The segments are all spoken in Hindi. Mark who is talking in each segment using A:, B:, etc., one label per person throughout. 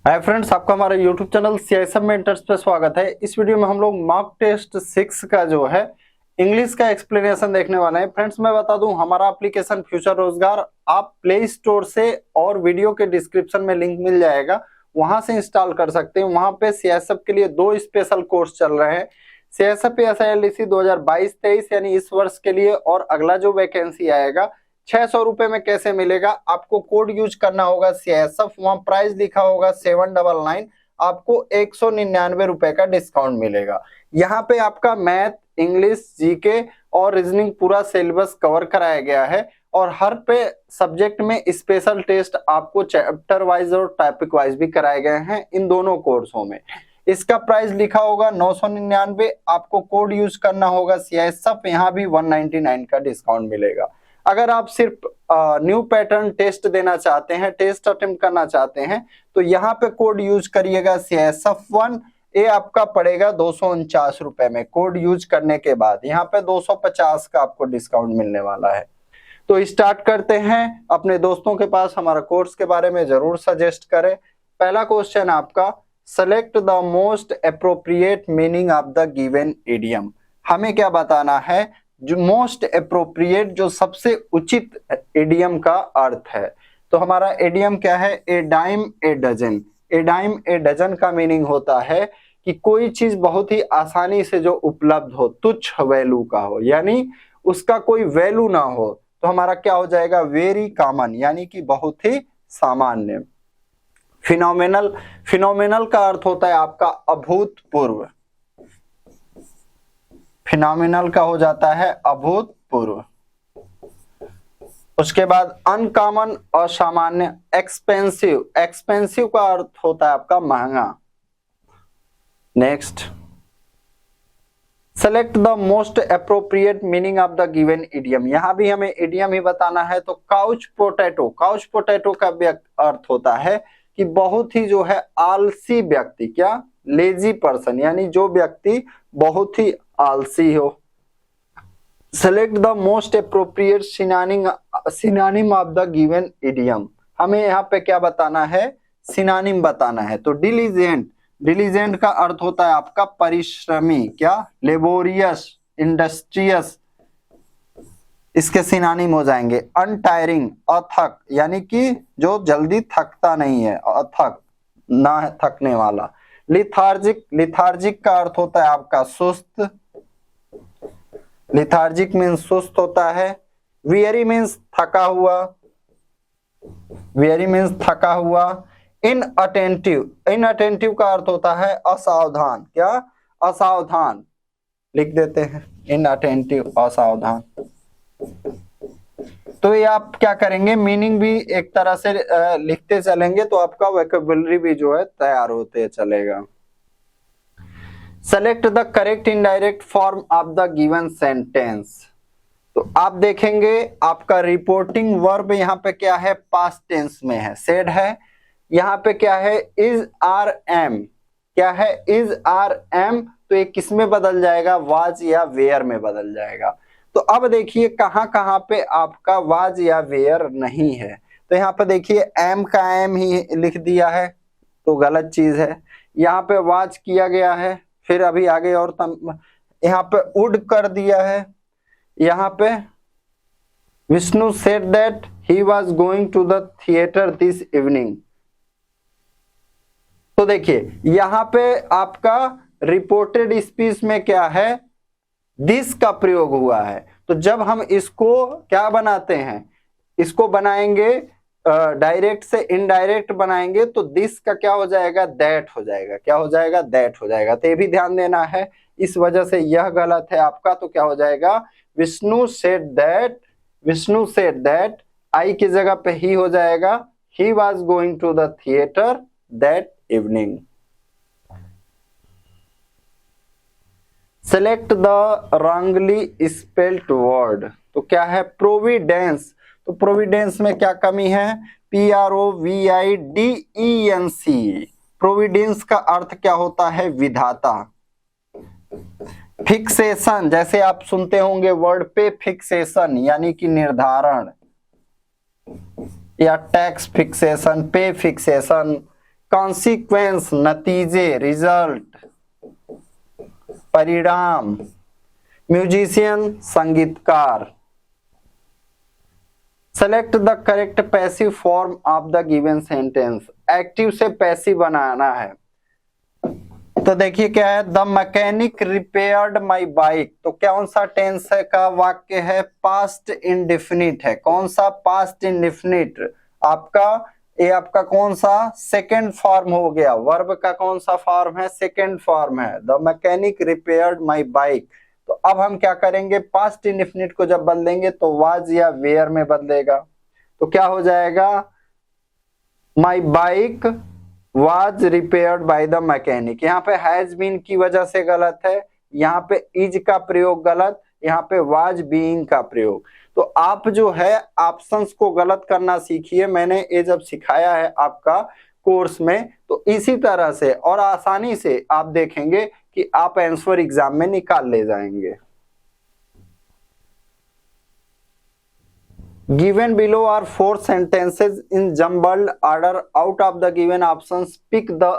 A: हाय फ्रेंड्स, आपका हमारे यूट्यूब चैनल सीआईएसएफ में इंटरेस्ट पे स्वागत है। इस वीडियो में हम लोग मॉक टेस्ट 6 का जो है इंग्लिश का एक्सप्लेनेशन देखने वाले हैं। फ्रेंड्स, मैं बता दूं, हमारा एप्लीकेशन फ्यूचर रोजगार आप प्ले स्टोर से और वीडियो के डिस्क्रिप्शन में लिंक मिल जाएगा, वहां से इंस्टॉल कर सकते हैं। वहां पे सीआईएसएफ के लिए 2 स्पेशल कोर्स चल रहे हैं, सीआईएसएफ एसआईएलडीसी 2022-23 यानी इस वर्ष के लिए, और अगला जो वैकेंसी आएगा 600 रुपए में कैसे मिलेगा। आपको कोड यूज करना होगा सीआईएसएफ, वहां प्राइस लिखा होगा 799, आपको 199 रुपए का डिस्काउंट मिलेगा। यहाँ पे आपका मैथ, इंग्लिश, जीके और रीजनिंग पूरा सिलेबस कवर कराया गया है, और हर पे सब्जेक्ट में स्पेशल टेस्ट आपको चैप्टर वाइज और टॉपिक वाइज भी कराए गए हैं इन दोनों कोर्सों में। इसका प्राइस लिखा होगा 999, आपको कोड यूज करना होगा सीआईएसएफ, यहाँ भी 199 का डिस्काउंट मिलेगा। अगर आप सिर्फ न्यू पैटर्न टेस्ट देना चाहते हैं, टेस्ट अटेम्प्ट करना चाहते हैं, तो यहाँ पे कोड यूज करिएगा CISF1, ये आपका पड़ेगा 249 रुपए में। कोड यूज करने के बाद यहाँ पे 250 का आपको डिस्काउंट मिलने वाला है। तो स्टार्ट करते हैं। अपने दोस्तों के पास हमारा कोर्स के बारे में जरूर सजेस्ट करें। पहला क्वेश्चन आपका, select the most appropriate meaning of the given idiom. हमें क्या बताना है, जो मोस्ट अप्रोप्रिएट, जो सबसे उचित इडियम का अर्थ है। तो हमारा इडियम क्या है, a dime a dozen. A dime a dozen का मीनिंग होता है कि कोई चीज बहुत ही आसानी से जो उपलब्ध हो, तुच्छ वैल्यू का हो, यानी उसका कोई वैल्यू ना हो, तो हमारा क्या हो जाएगा, वेरी कॉमन, यानी कि बहुत ही सामान्य। फिनोमिनल, फिनोमिनल का अर्थ होता है आपका अभूतपूर्व। फिनोमिनल का हो जाता है अभूतपूर्व। उसके बाद अनकॉमन, असामान्य। एक्सपेंसिव, एक्सपेंसिव का अर्थ होता है आपका महंगा। Next, select the most appropriate meaning of the given idiom. यहां भी हमें इडियम ही बताना है। तो काउच पोटैटो, काउच पोटैटो का अर्थ होता है कि बहुत ही जो है आलसी व्यक्ति, क्या, लेजी पर्सन, यानी जो व्यक्ति बहुत ही आलसी हो। Select the most appropriate synonym of the given idiom. हमें यहाँ पे क्या बताना है, सिनोनिम बताना है। तो डिलीजेंट, डिलीजेंट का अर्थ होता है आपका परिश्रमी, क्या, लेबोरियस, इंडस्ट्रियस, इसके सिनोनिम हो जाएंगे। अनटायरिंग, अथक, यानी कि जो जल्दी थकता नहीं है, अथक, ना थकने वाला। लिथार्जिक, लिथार्जिक का अर्थ होता है आपका सुस्त। लिथार्जिक मीन्स सुस्त होता है। वियरी मीन्स थका हुआ, वियरी मीन्स थका हुआ। इनअटेंटिव, इनअटेंटिव का अर्थ होता है असावधान, क्या, असावधान, लिख देते हैं इनअटेंटिव, असावधान। तो ये आप क्या करेंगे, मीनिंग भी एक तरह से लिखते चलेंगे, तो आपका वोकैब्युलरी भी जो है तैयार होते चलेगा। Select the correct indirect form of the given sentence. तो आप देखेंगे आपका रिपोर्टिंग वर्ब यहाँ पे क्या है, पास्ट टेंस में है, सेड है। यहाँ पे क्या है, इज आर एम, क्या है, इज आर एम, तो ये किस में बदल जाएगा, वाज या वेयर में बदल जाएगा। तो अब देखिए कहां कहां पे आपका वाज या वेयर नहीं है। तो यहाँ पे देखिए एम का एम ही लिख दिया है, तो गलत चीज है। यहाँ पे वाज किया गया है, फिर अभी आगे और यहाँ पे वुड कर दिया है। यहाँ पे Vishnu said that he was going to the theatre this evening. तो देखिए यहाँ पे आपका रिपोर्टेड स्पीच में क्या है, दिस का प्रयोग हुआ है। तो जब हम इसको क्या बनाते हैं, इसको बनाएंगे डायरेक्ट से इनडायरेक्ट बनाएंगे, तो दिस का क्या हो जाएगा, दैट हो जाएगा, क्या हो जाएगा, दैट हो जाएगा। तो ये भी ध्यान देना है, इस वजह से यह गलत है आपका। तो क्या हो जाएगा, Vishnu said that, Vishnu said that, I की जगह पे ही हो जाएगा, he was going to the theatre that evening. Select the wrongly spelled word. तो क्या है, प्रोविडेंस। तो प्रोविडेंस में क्या कमी है, PROVIDENC। प्रोविडेंस का अर्थ क्या होता है, विधाता। फिक्सेशन, जैसे आप सुनते होंगे वर्ड पे फिक्सेशन, यानी कि निर्धारण, या टैक्स फिक्सेशन, पे फिक्सेशन, कॉन्सिक्वेंस नतीजे, रिजल्ट परिणाम, म्यूजिशियन संगीतकार। Select the correct passive form of the given sentence, active से पैसिव बनाना है। तो देखिए क्या है, the mechanic repaired my bike, तो कौन सा टेंस है का वाक्य है, पास्ट इंडेफिनिट है। कौन सा, पास्ट इंडेफिनिट आपका, ये आपका कौन सा, सेकंड फॉर्म हो गया। वर्ब का कौन सा फॉर्म है, सेकंड फॉर्म है। The mechanic repaired my bike. तो अब हम क्या करेंगे, पास्ट इंडेफिनिट को जब बदलेंगे तो वाज या वेयर में बदलेगा। तो क्या हो जाएगा, my bike was repaired by the mechanic. यहाँ पे हैज बीन की वजह से गलत है, यहाँ पे इज का प्रयोग गलत, यहाँ पे वाज बीइंग का प्रयोग। तो आप जो है ऑप्शंस को गलत करना सीखिए। मैंने ये जब सिखाया है आपका कोर्स में, तो इसी तरह से और आसानी से आप देखेंगे कि आप आंसर एग्जाम में निकाल ले जाएंगे। Given below are 4 sentences in jumbled order. Out of the given options, pick the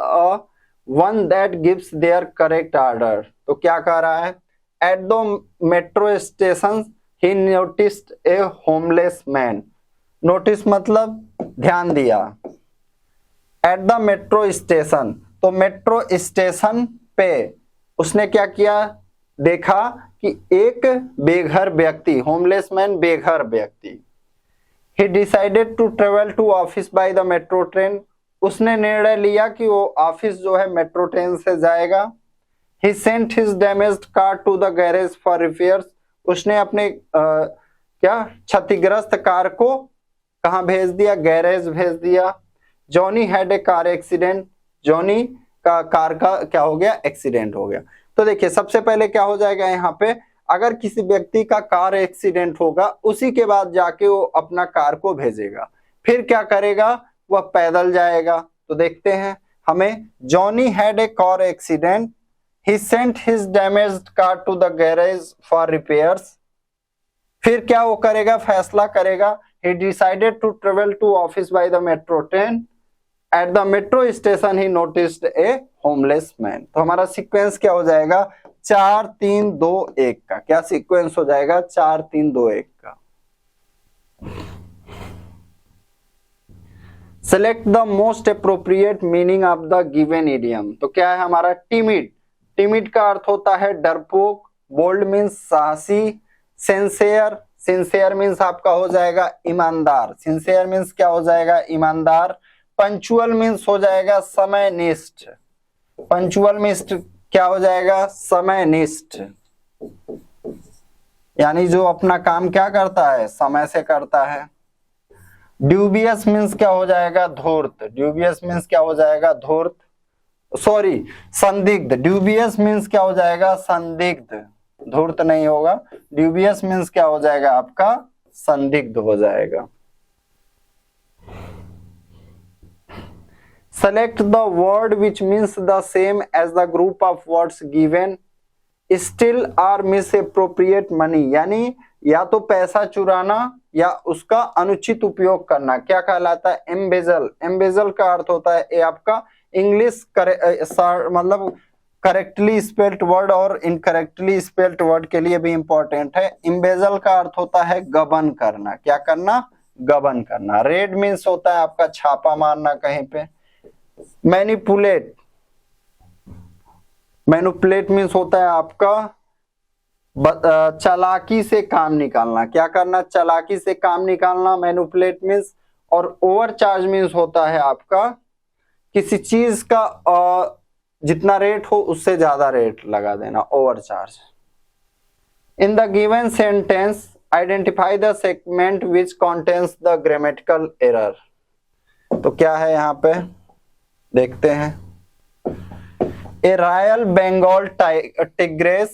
A: one that gives their correct order. तो क्या कह रहा है, at the metro station he noticed a homeless man. Notice मतलब ध्यान दिया। At the metro station, तो मेट्रो स्टेशन पे उसने क्या किया, देखा कि एक बेघर व्यक्ति, होमलेस मैन बेघर व्यक्ति। He decided to travel to office by the metro train. उसने निर्णय लिया कि वो ऑफिस जो है मेट्रो ट्रेन से जाएगा। He sent his damaged car to the garage for repairs. उसने अपने क्या क्षतिग्रस्त कार को कहाँ भेज दिया, गैरेज भेज दिया। Johnny had a car accident. Johnny का कार का क्या हो गया, एक्सीडेंट हो गया। तो देखिए सबसे पहले क्या हो जाएगा, यहाँ पे अगर किसी व्यक्ति का कार एक्सीडेंट होगा उसी के बाद जाके वो अपना कार को भेजेगा। फिर क्या करेगा, वह पैदल जाएगा। तो देखते हैं हमें, Johnny had a car accident, he sent his damaged car to the garage for repairs. फिर क्या वो करेगा, फैसला करेगा, he decided to travel to office by the metro train. At the metro station he noticed a homeless man. तो हमारा सीक्वेंस क्या हो जाएगा, 4 3 2 1 का। क्या सीक्वेंस हो जाएगा, 4 3 2 1 का। Select the most appropriate meaning of the given idiom. तो क्या है हमारा, टिमिड। टिमिड का अर्थ होता है डरपोक, बोल्ड मीन्स साहसी, सिंसियर, सिंसियर मीन्स आपका हो जाएगा ईमानदार, सिंसियर मीन्स क्या हो जाएगा, ईमानदार। पंचुअल मीन्स हो जाएगा समयनिष्ठ, पंचुअल मीन्स क्या हो जाएगा, समयनिष्ठ, यानी जो अपना काम क्या करता है, समय से करता है। ड्यूबियस मीन्स क्या हो जाएगा, धूर्त, ड्यूबियस मीन्स क्या हो जाएगा, धूर्त, सॉरी संदिग्ध। ड्यूबियस मीन्स क्या हो जाएगा, संदिग्ध, धूर्त नहीं होगा। ड्यूबियस मीन्स क्या हो जाएगा आपका, संदिग्ध हो जाएगा। Select the word which means the same as the group of words given. Steal or misappropriate money, यानी या तो पैसा चुराना या उसका अनुचित उपयोग करना क्या कहलाता है, एम्बेजल। एम्बेजल का अर्थ होता है ये आपका इंग्लिश मतलब करेक्टली स्पेल्ड वर्ड और इनकरेक्टली स्पेल्ड वर्ड के लिए भी इंपॉर्टेंट है। एम्बेजल का अर्थ होता है गबन करना, क्या करना, गबन करना। रेड मीन्स होता है आपका छापा मारना कहीं पे। मैनिपुलेट, मैनिपुलेट मीन्स होता है आपका चालाकी से काम निकालना, क्या करना, चालाकी से काम निकालना, मैनिपुलेट मीन्स। और ओवरचार्ज मीन्स होता है आपका किसी चीज का जितना रेट हो उससे ज्यादा रेट लगा देना, overcharge. In the given sentence identify the segment which contains the grammatical error. तो क्या है यहाँ पे देखते हैं, a royal Bengal tigress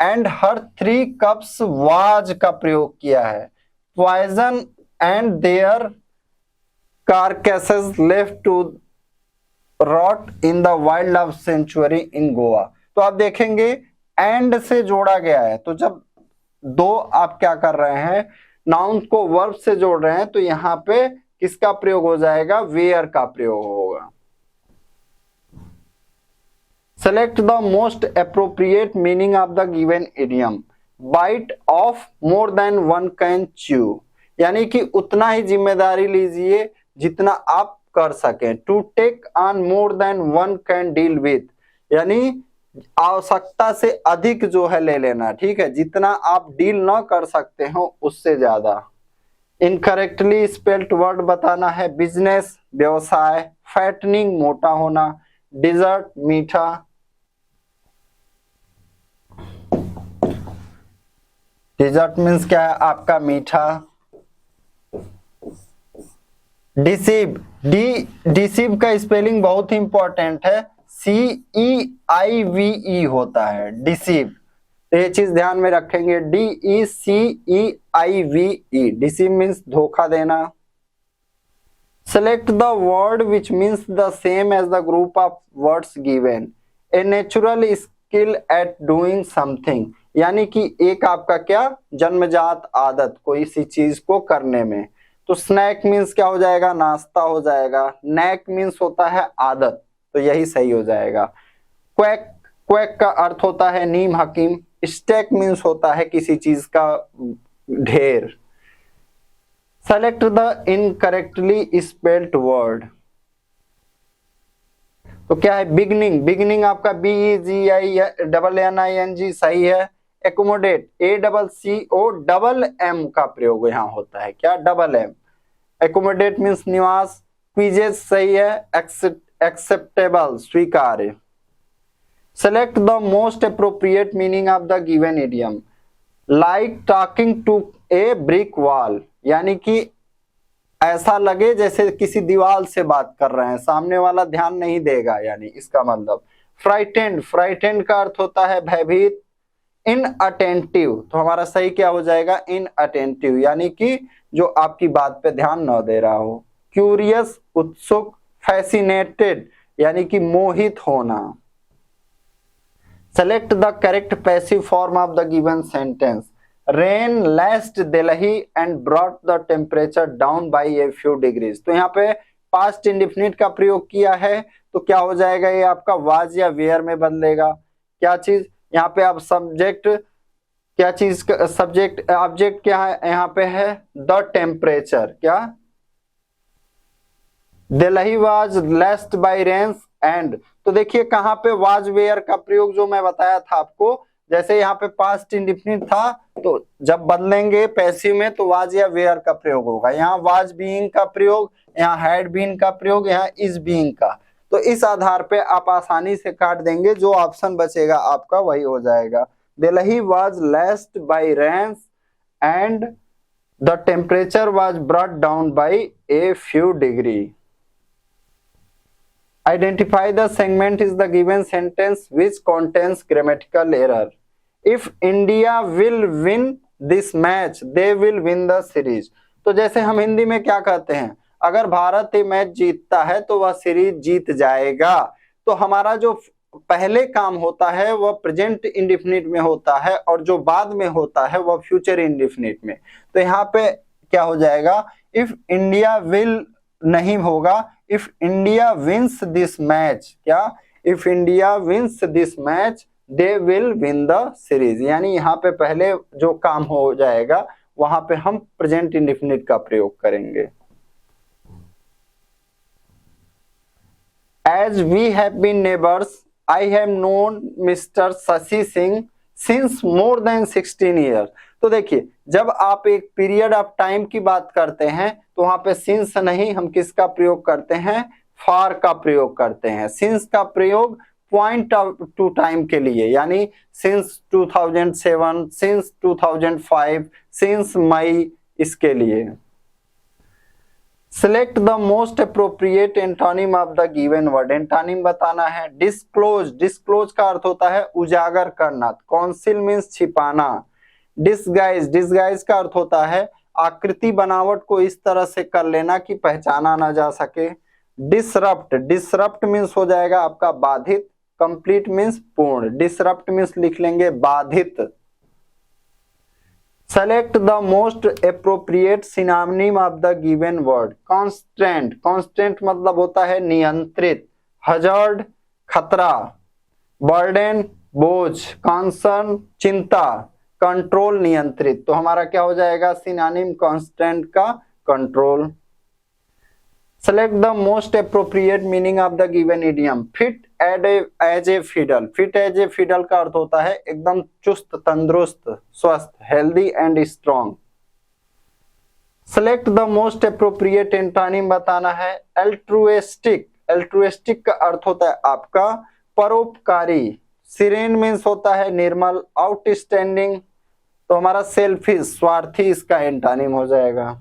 A: and her 3 cubs was का प्रयोग किया है। Poison and their carcasses left to rot in the wildlife sanctuary in Goa. तो आप देखेंगे एंड से जोड़ा गया है, तो जब दो आप क्या कर रहे हैं, नाउन को वर्ब से जोड़ रहे हैं, तो यहाँ पे किसका प्रयोग हो जाएगा, वेयर का प्रयोग होगा। Select the most appropriate meaning of the given idiom. Bite off more than one can chew, यानी कि उतना ही जिम्मेदारी लीजिए जितना आप कर सकें। To take on more than one can deal with, यानी आवश्यकता से अधिक जो है ले लेना, ठीक है, जितना आप डील ना कर सकते हो उससे ज्यादा। इनकरेक्टली स्पेल्ड वर्ड बताना है। बिजनेस व्यवसाय, फैटनिंग मोटा होना, डिजर्ट मीठा, डिजर्ट मीन्स क्या है आपका मीठा। डिसीव, डिसीव का स्पेलिंग बहुत ही इंपॉर्टेंट है, CEIVE होता है डिसीव, तो ये चीज ध्यान में रखेंगे, DECEIVE। डिसीव मीन्स धोखा देना। Select the word which means the same as the group of words given. A natural skill at doing something, यानी कि एक आपका क्या जन्मजात आदत कोई सी चीज को करने में। तो स्नैक मीन्स क्या हो जाएगा, नाश्ता हो जाएगा। नैक मीन्स होता है आदत, तो यही सही हो जाएगा। क्वैक, क्वैक का अर्थ होता है नीम हकीम। स्टैक मीन्स होता है किसी चीज का ढेर। Select the incorrectly spelled word. तो क्या है बिगनिंग, बिगनिंग आपका BEGINNING सही है। एकोमोडेट, ACCOMM का प्रयोग यहाँ होता है, क्या डबल M। एकोमोडेट मीन्स निवास। क्विजेस सही है। एक्सेप्टेबल स्वीकार्य। Select the most appropriate meaning of the given idiom. Like talking to a brick wall, यानी कि ऐसा लगे जैसे किसी दीवार से बात कर रहे हैं, सामने वाला ध्यान नहीं देगा, यानी इसका मतलब। फ्राइटेंड, फ्राइटेंड का अर्थ होता है भयभीत। इनअटेंटिव, तो हमारा सही क्या हो जाएगा इनअटेंटिव, यानी कि जो आपकी बात पे ध्यान न दे रहा हो। क्यूरियस उत्सुक। फैसिनेटेड, यानी कि मोहित होना। Select the correct passive form of the given sentence. Rain lashed Delhi and brought the temperature down by a few degrees. तो यहाँ पे पास्ट इंडिफिनिट का प्रयोग किया है, तो क्या हो जाएगा ये आपका वाज या वेयर में बदलेगा। क्या चीज यहाँ पे आप सब्जेक्ट, क्या चीज सब्जेक्ट ऑब्जेक्ट क्या है यहाँ पे है द टेम्परेचर। क्या Delhi was lashed by rains and, तो देखिए कहाँ पे वाज वेयर का प्रयोग जो मैं बताया था आपको, जैसे यहाँ पे पास्ट इंडिफिनिट था तो जब बदलेंगे पैसिव में तो वाज या वेयर का प्रयोग होगा। यहाँ वाज बीइंग का प्रयोग, यहाँ हैड बीन का प्रयोग, यहाँ इज बीइंग का। तो इस आधार पे आप आसानी से काट देंगे, जो ऑप्शन बचेगा आपका वही हो जाएगा। Delhi was lashed by rains and the temperature was brought down by a few degree. Identify the segment is the given sentence which contains grammatical error. If India will win this match, they will win the series. तो जैसे हम हिंदी में क्या कहते हैं, अगर भारत ये मैच जीतता है तो वह सीरीज जीत जाएगा। तो हमारा जो पहले काम होता है वह प्रेजेंट इंडिफिनिट में होता है और जो बाद में होता है वह फ्यूचर इंडिफिनिट में। तो यहाँ पे क्या हो जाएगा, इफ इंडिया विल नहीं होगा, if India wins this match. क्या if India wins this match they will win the series, यानी यहाँ पे पहले जो काम हो जाएगा वहां पे हम प्रेजेंट इंडिफिनिट का प्रयोग करेंगे। As we have been neighbours, I have known mister Shashi Singh since more than 16 year. तो देखिए जब आप एक पीरियड ऑफ टाइम की बात करते हैं तो वहां पे सिंस नहीं, हम किसका प्रयोग करते हैं, फॉर का प्रयोग करते हैं। सिंस का प्रयोग पॉइंट टू टाइम के लिए, यानी सिंस 2007, सिंस 2005, सिंस मई, इसके लिए। Select the most appropriate antonym of the given word. Antonym बताना है। डिस्क्लोज, डिस्क्लोज का अर्थ होता है उजागर करना। कॉन्सिल मीन्स छिपाना। डिसगाइज, डिसगाइज का अर्थ होता है आकृति बनावट को इस तरह से कर लेना कि पहचाना ना जा सके। डिसरप्ट, डिसरप्ट मीन्स हो जाएगा आपका बाधित। कंप्लीट मीन्स पूर्ण। डिसरप्ट मीन्स लिख लेंगे बाधित। Select the most appropriate synonym of the given word. Constant, constant मतलब होता है नियंत्रित। हजार्ड खतरा। बर्डन बोझ, कंसर्न चिंता, कंट्रोल नियंत्रित। तो हमारा क्या हो जाएगा सिनोनिम कांस्टेंट का control. Select the most appropriate meaning of the given idiom. Fit as a fiddle. Fit as a fiddle का अर्थ होता है एकदम चुस्त, तंदुरुस्त, स्वस्थ, healthy and strong. Select the most appropriate antonym बताना है। एल्ट्रुइस्टिक। एल्ट्रुइस्टिक का अर्थ होता है आपका परोपकारी। सीरेन मीन्स होता है निर्मल। आउटस्टैंडिंग तो हमारा सेल्फिश, स्वार्थी इसका एंटोनिम हो जाएगा।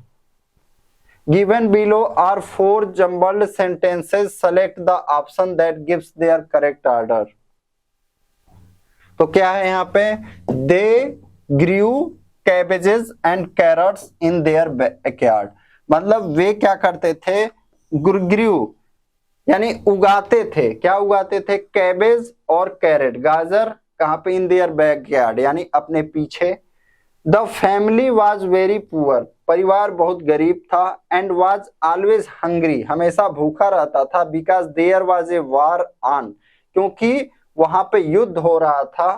A: Given below are 4 jumbled sentences. Select the option that gives their correct order. तो क्या है यहाँ पे They grew cabbages and carrots in their backyard. मतलब वे क्या करते थे grew यानी उगाते थे। क्या उगाते थे कैबेज और कैरेट, गाजर कहाँ पे in their backyard यानी अपने पीछे। The family was very poor. परिवार बहुत गरीब था। And was always hungry. हमेशा भूखा रहता था। Because there was a war on. क्योंकि वहां पे युद्ध हो रहा था।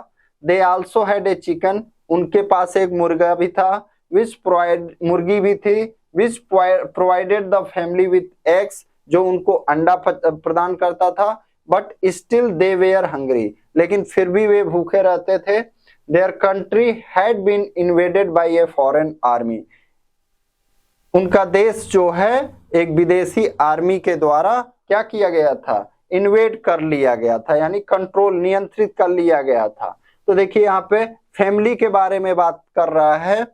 A: They also had a chicken. उनके पास एक मुर्गा भी था। मुर्गी भी थी। Which provided the family with eggs. जो उनको अंडा प्रदान करता था। But still they were hungry. लेकिन फिर भी वे भूखे रहते थे। Their country had been invaded by a foreign army. उनका देश जो है एक विदेशी आर्मी के द्वारा क्या किया गया था इन्वेड कर लिया गया था, यानी कंट्रोल नियंत्रित कर लिया गया था। तो देखिए यहाँ पे फैमिली के बारे में बात कर रहा है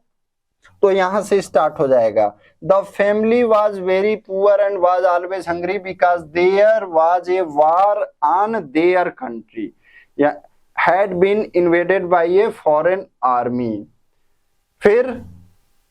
A: तो यहां से स्टार्ट हो जाएगा। The family was very poor and was always hungry because there was a war on their country had been invaded by a foreign army। फिर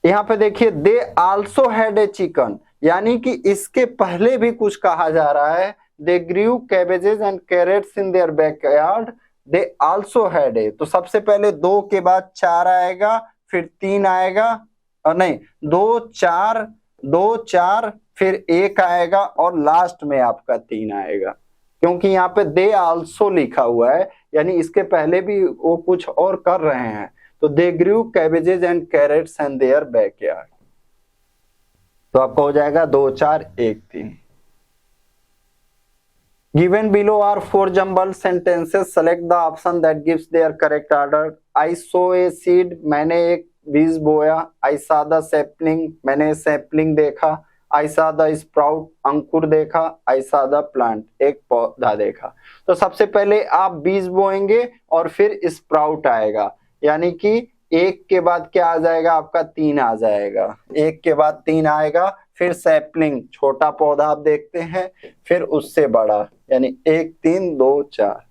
A: यहां पे देखिए दे also had a chicken, यानी कि इसके पहले भी कुछ कहा जा रहा है। they grew cabbages and carrots in their backyard, they also had a। तो सबसे पहले 2 के बाद 4 आएगा, फिर 3 आएगा, और नहीं 2 4 फिर 1 आएगा और लास्ट में आपका 3 आएगा। क्योंकि यहाँ पे दे आल्सो लिखा हुआ है, यानी इसके पहले भी वो कुछ और कर रहे हैं। तो they grow cabbages and carrots and their backyard. तो आपका हो जाएगा 2 4 1 3। Given below are 4 jumbled sentences. Select the option that gives their correct order. I sow a seed, मैंने एक बीज बोया। आई सा द सैपलिंग, मैंने सैपलिंग देखा। आई सा द स्प्राउट, अंकुर देखा। आई सा द प्लांट, एक पौधा देखा। तो सबसे पहले आप बीज बोएंगे और फिर स्प्राउट आएगा, यानी कि 1 के बाद क्या आ जाएगा आपका 3 आ जाएगा। 1 के बाद 3 आएगा, फिर सैपलिंग छोटा पौधा आप देखते हैं, फिर उससे बड़ा, यानी 1 3 2 4।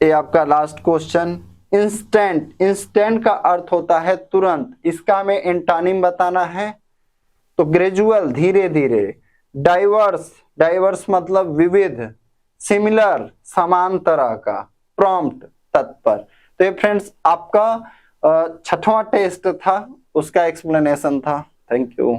A: ये आपका लास्ट क्वेश्चन। इंस्टेंट। इंस्टेंट का अर्थ होता है तुरंत, इसका हमें एंटोनिम बताना है। तो ग्रेजुअल, धीरे धीरे। डाइवर्स, डाइवर्स मतलब विविध। सिमिलर, समान तरह का। प्रॉम्प्ट, तत्पर। तो ये फ्रेंड्स आपका 6वां टेस्ट था, उसका एक्सप्लेनेशन था। Thank you.